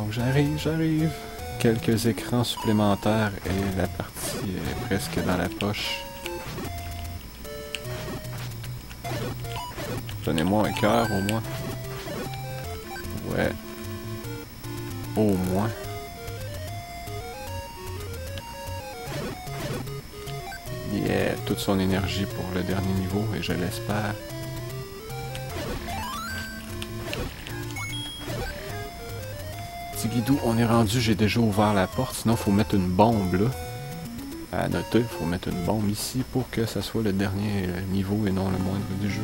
Donc j'arrive. Quelques écrans supplémentaires et la partie est presque dans la poche. Donnez-moi un cœur au moins. Ouais. Au moins. Yeah, toute son énergie pour le dernier niveau et je l'espère. Petit guidou, on est rendu, j'ai déjà ouvert la porte, sinon faut mettre une bombe là. À noter, il faut mettre une bombe ici pour que ça soit le dernier niveau et non le moindre du jeu.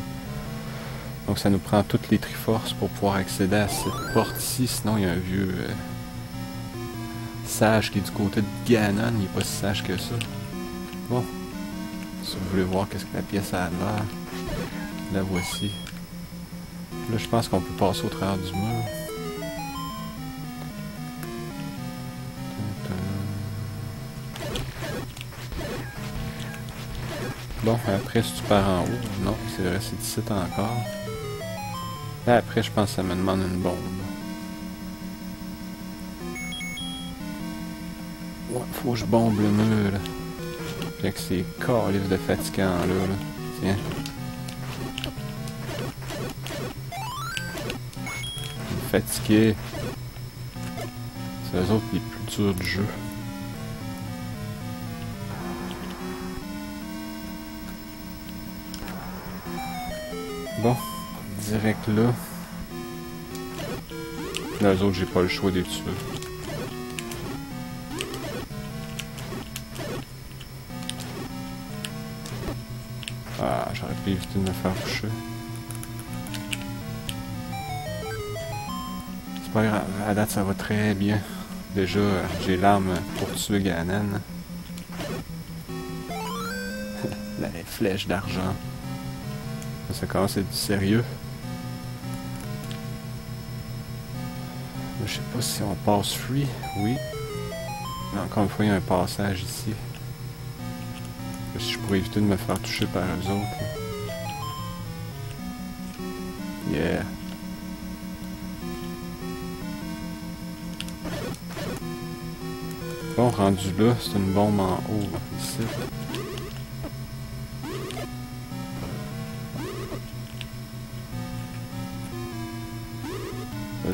Donc ça nous prend toutes les triforces pour pouvoir accéder à cette porte ici, sinon il y a un vieux sage qui est du côté de Ganon, il n'est pas si sage que ça. Bon, si vous voulez voir qu'est-ce que la pièce a l'air, la voici. Là je pense qu'on peut passer au travers du mur. Bon, après si tu pars en haut, non, c'est vrai, c'est ici encore. Là, après, je pense que ça me demande une bombe. Ouais, faut que je bombe le mur, là. Bien que c'est calif de fatigant, là. Tiens. Fatigué. C'est eux autres les plus durs du jeu. Bon. Direct là. Là, eux autres, j'ai pas le choix des tuer. Ah, j'aurais pu éviter de me faire toucher. C'est pas grave, à date ça va très bien. Déjà, j'ai l'arme pour tuer Ganon. La flèche d'argent. Ça commence à être du sérieux. Je sais pas si on passe free. Oui. Mais encore une fois, il y a un passage ici. Si je pourrais éviter de me faire toucher par eux autres. Yeah. Bon, rendu là, c'est une bombe en haut, ici.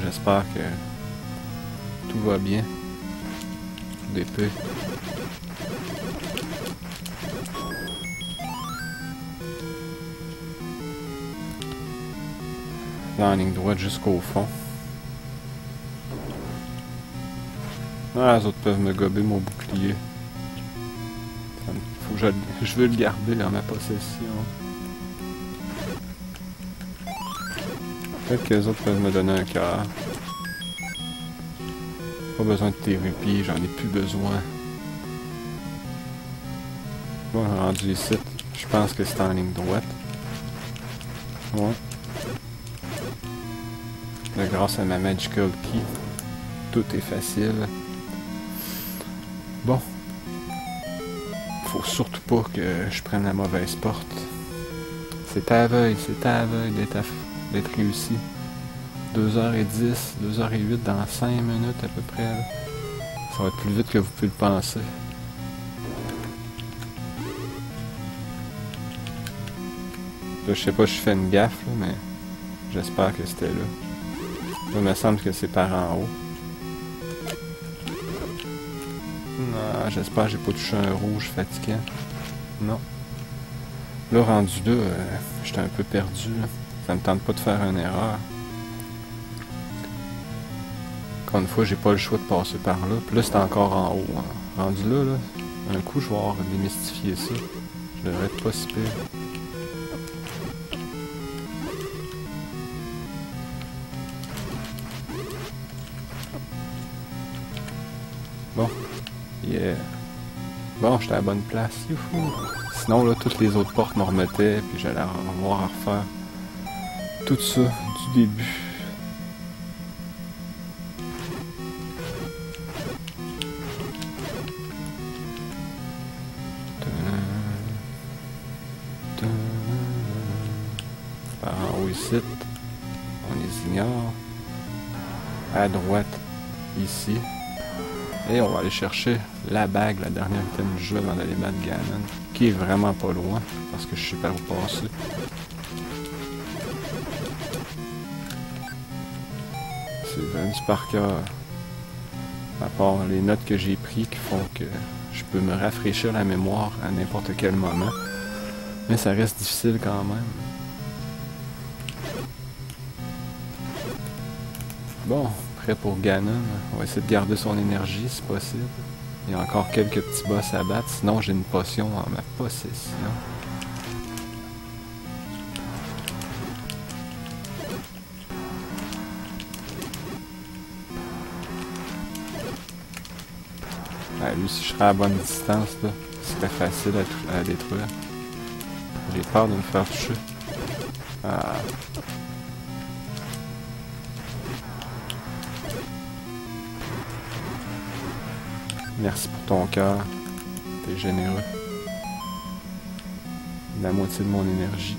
J'espère que tout va bien. D'épée. Là, en ligne droite jusqu'au fond. Ah, les autres peuvent me gober mon bouclier. Faut que je veux le garder dans ma possession. Peut-être que les autres peuvent me donner un cœur. Pas besoin de tes ruppies, j'en ai plus besoin. Bon, rendu ici, je pense que c'est en ligne droite. Ouais. Là, grâce à ma Magical Key, tout est facile. Bon. Faut surtout pas que je prenne la mauvaise porte. C'est à l'aveugle d'être réussi. 2h10, 2h08 dans 5 minutes à peu près. Là. Ça va être plus vite que vous pouvez le penser. Là, je sais pas si je fais une gaffe, là, mais j'espère que c'était là. Là, il me semble que c'est par en haut. Non, j'espère que j'ai pas touché un rouge fatigant. Non. Là, rendu là, j'étais un peu perdu. Là. Ça me tente pas de faire une erreur. Encore une fois, j'ai pas le choix de passer par là. Puis là, c'est encore en haut. Hein. Rendu là, un coup, je vais avoir démystifié ça. Je devrais être pas si pire. Bon. Yeah. Bon, j'étais à la bonne place. Youhou. Sinon, là, toutes les autres portes me remettaient, puis j'allais avoir à refaire tout ça du début. Par en haut ici, on les ignore. À droite, ici. Et on va aller chercher la bague, la dernière item du jeu avant d'aller battre Ganon, qui est vraiment pas loin, parce que je sais pas où passer. C'est 20 par cœur. À part les notes que j'ai prises qui font que je peux me rafraîchir la mémoire à n'importe quel moment. Mais ça reste difficile quand même. Bon, prêt pour Ganon. On va essayer de garder son énergie si possible. Il y a encore quelques petits boss à battre, sinon j'ai une potion en ma possession. Ah, lui, si je serais à bonne distance, là, ce serait facile à détruire. J'ai peur de me faire toucher. Ah. Merci pour ton cœur. T'es généreux. La moitié de mon énergie.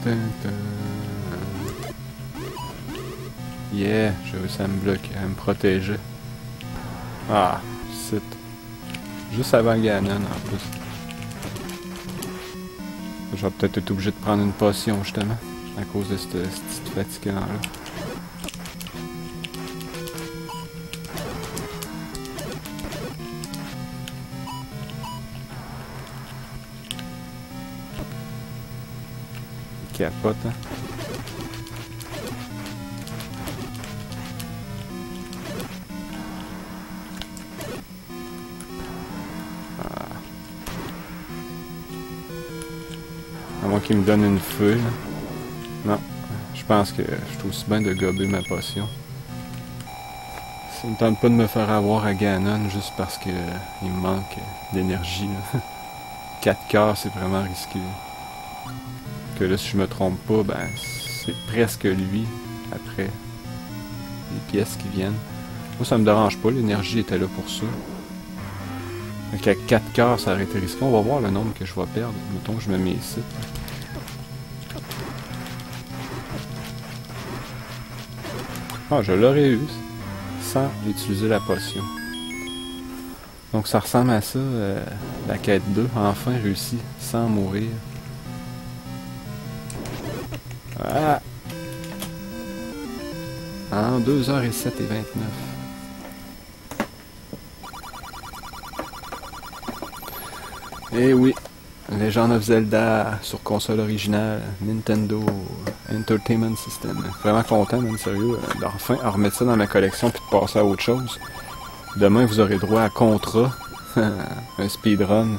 Dun, dun. Yeah, j'ai réussi à me bloquer, à me protéger. Ah, c'est juste avant Ganon en plus. Je vais peut-être être obligé de prendre une potion justement, à cause de ce petit fatigant là. Il capote, hein. À moins qu'il me donne une feuille. Non. Je pense que je suis aussi bien de gober ma potion. Ça me tente pas de me faire avoir à Ganon juste parce que il me manque d'énergie. 4 cœurs, c'est vraiment risqué. Que là, si je me trompe pas, ben c'est presque lui après les pièces qui viennent. Moi, ça me dérange pas, l'énergie était là pour ça. Donc à 4 cœurs, ça aurait été risqué. On va voir le nombre que je vais perdre. Mettons que je me mets ici. Ah, je l'aurais eu sans utiliser la potion. Donc ça ressemble à ça, la quête 2, enfin réussi, sans mourir. Ah! En 2h07 et 29. Eh oui, Legend of Zelda sur console originale, Nintendo Entertainment System. Vraiment content, même sérieux, d'enfin remettre ça dans ma collection puis de passer à autre chose. Demain, vous aurez droit à Contra, un speedrun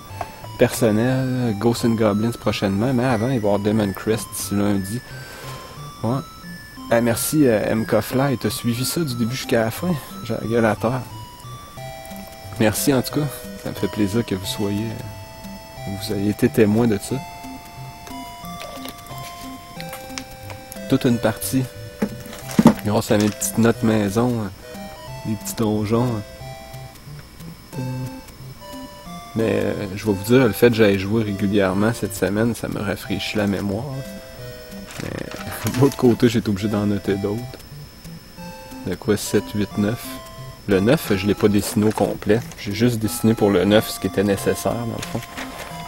personnel, Ghosts and Goblins prochainement, mais avant, il va y avoir Demon Crest d'ici lundi. Ouais. Ah, merci MKFly, t'as suivi ça du début jusqu'à la fin? J'ai la gueule à terre. Merci en tout cas, ça me fait plaisir que vous ayez été témoin de ça. Toute une partie, grâce à mes petites notes maison, les petits donjons. Mais je vais vous dire, le fait que j'aille jouer régulièrement cette semaine, ça me rafraîchit la mémoire. Mais de l'autre côté, j'ai été obligé d'en noter d'autres. De quoi 7, 8, 9. Le 9, je l'ai pas dessiné au complet. J'ai juste dessiné pour le 9 ce qui était nécessaire, dans le fond.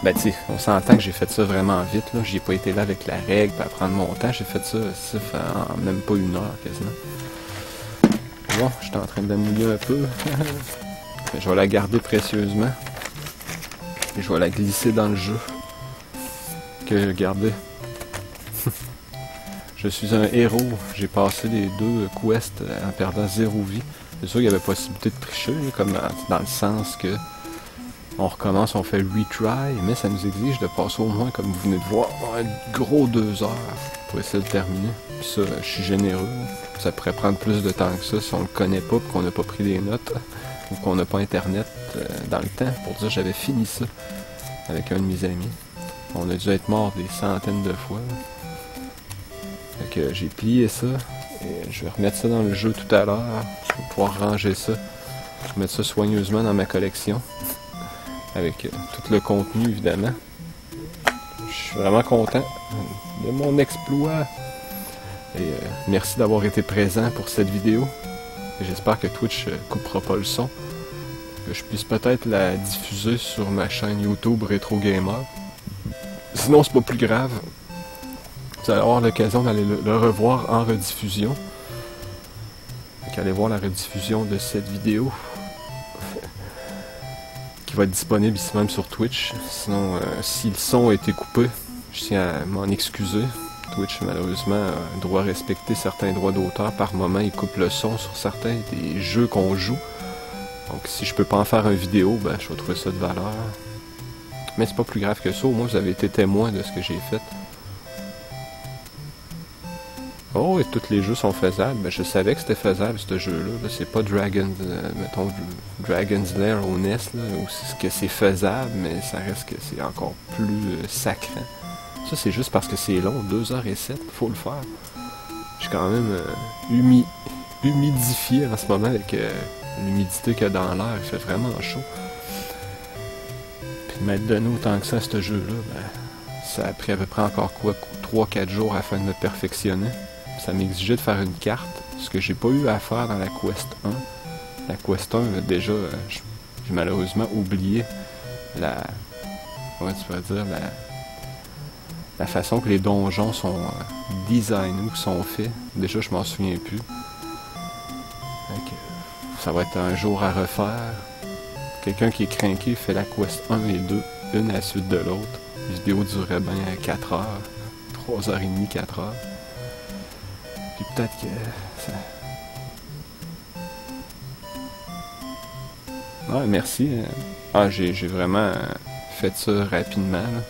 Ben tu sais, on s'entend que j'ai fait ça vraiment vite, là. J'y ai pas été là avec la règle, pour prendre mon temps. J'ai fait ça en même pas 1 heure, quasiment. Bon, j'étais en train de la mouiller un peu. Je vais la garder précieusement. Et je vais la glisser dans le jeu. Regardez. Je suis un héros. J'ai passé les 2 quests en perdant 0 vie. C'est sûr qu'il y avait possibilité de tricher, comme dans le sens que on recommence, on fait retry, mais ça nous exige de passer au moins, comme vous venez de voir, un gros 2 heures pour essayer de terminer. Puis ça, je suis généreux. Ça pourrait prendre plus de temps que ça si on le connaît pas, puis qu'on n'a pas pris des notes, ou qu'on n'a pas internet dans le temps pour dire j'avais fini ça avec un de mes amis. On a dû être mort des centaines de fois. Fait que j'ai plié ça, et je vais remettre ça dans le jeu tout à l'heure. Je vais pouvoir ranger ça, mettre ça soigneusement dans ma collection. Avec tout le contenu, évidemment. Je suis vraiment content de mon exploit. Et merci d'avoir été présent pour cette vidéo. J'espère que Twitch coupera pas le son. Que je puisse peut-être la diffuser sur ma chaîne YouTube Retro Gamer. Sinon, c'est pas plus grave. Vous allez avoir l'occasion d'aller le revoir en rediffusion. Donc, allez voir la rediffusion de cette vidéo. Qui va être disponible ici même sur Twitch. Sinon, si le son a été coupé, je tiens à m'en excuser. Twitch, malheureusement, doit respecter certains droits d'auteur. Par moment, il coupe le son sur certains des jeux qu'on joue. Donc, si je peux pas en faire une vidéo, ben, je vais trouver ça de valeur. Mais c'est pas plus grave que ça. Au moins, vous avez été témoin de ce que j'ai fait. Oh, et tous les jeux sont faisables. Ben, je savais que c'était faisable, ce jeu-là. -là, c'est pas mettons, Dragon's Lair au NES, là, où que c'est faisable, mais ça reste que c'est encore plus sacré. Ça, c'est juste parce que c'est long, 2h07, faut le faire. Je suis quand même humidifié en ce moment avec l'humidité qu'il y a dans l'air. Il fait vraiment chaud. Puis mettre donné autant que ça à ce jeu-là, ben, ça a pris à peu près encore quoi, 3-4 jours afin de me perfectionner. Ça m'exigeait de faire une carte, ce que j'ai pas eu à faire dans la Quest 1. La Quest 1, déjà, j'ai malheureusement oublié ouais, tu pourrais dire, la façon que les donjons sont designés ou sont faits. Déjà, je m'en souviens plus. Donc, ça va être un jour à refaire. Quelqu'un qui est craqué fait la Quest 1 et 2, une à la suite de l'autre. La vidéo durait bien 4 heures, 3h30, 4 heures. Puis peut-être que ça... Ouais, merci. Ah, j'ai vraiment fait ça rapidement, là.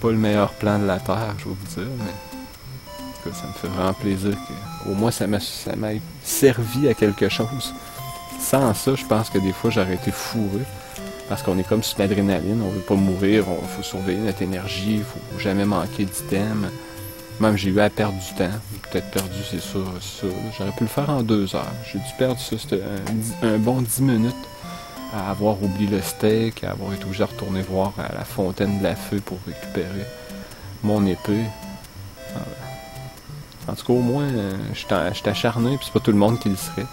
Pas le meilleur plan de la Terre, je vais vous dire, mais ça me fait vraiment plaisir que au moins ça m'a servi à quelque chose. Sans ça, je pense que des fois j'aurais été fourré, parce qu'on est comme sur l'adrénaline, on veut pas mourir, il faut surveiller notre énergie, il faut jamais manquer d'items. Même j'ai eu à perdre du temps, j'ai peut-être perdu, c'est sûr, ça. J'aurais pu le faire en 2 heures. J'ai dû perdre ça, c'était un bon 10 minutes. À avoir oublié le steak, à avoir été obligé de retourner voir à la fontaine de la feu pour récupérer mon épée. En tout cas, au moins, je suis acharné, puis c'est pas tout le monde qui le serait.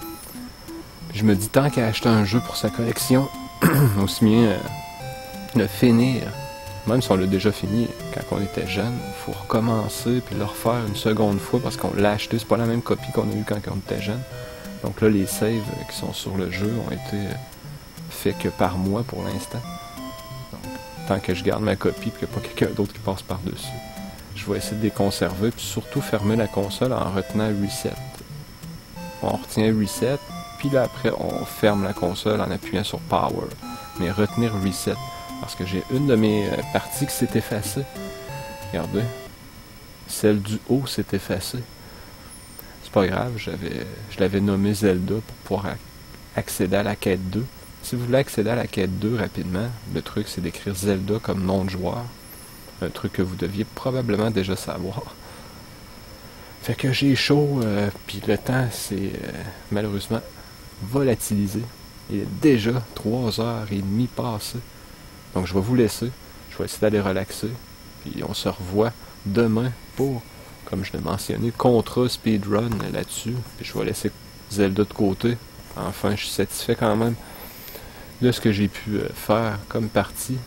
Puis je me dis, tant qu'à acheter un jeu pour sa collection, aussi bien le finir. Même si on l'a déjà fini quand on était jeune, il faut recommencer, puis le refaire une seconde fois, parce qu'on l'a acheté, c'est pas la même copie qu'on a eu quand on était jeune. Donc là, les saves qui sont sur le jeu ont été... fait que par mois pour l'instant. Tant que je garde ma copie et qu'il n'y a pas quelqu'un d'autre qui passe par-dessus. Je vais essayer de les conserver puis surtout fermer la console en retenant Reset. On retient Reset, puis là après on ferme la console en appuyant sur Power. Mais retenir Reset. Parce que j'ai une de mes parties qui s'est effacée. Regardez. Celle du haut s'est effacée. C'est pas grave, je l'avais nommé Zelda pour pouvoir accéder à la quête 2. Si vous voulez accéder à la quête 2 rapidement, le truc c'est d'écrire Zelda comme nom de joueur. Un truc que vous deviez probablement déjà savoir. Fait que j'ai chaud, puis le temps c'est malheureusement volatilisé. Il est déjà 3h30 passées. Donc je vais vous laisser. Je vais essayer d'aller relaxer. Puis on se revoit demain pour, comme je l'ai mentionné, Contra Speedrun là-dessus. Puis je vais laisser Zelda de côté. Enfin, je suis satisfait quand même de ce que j'ai pu faire comme partie.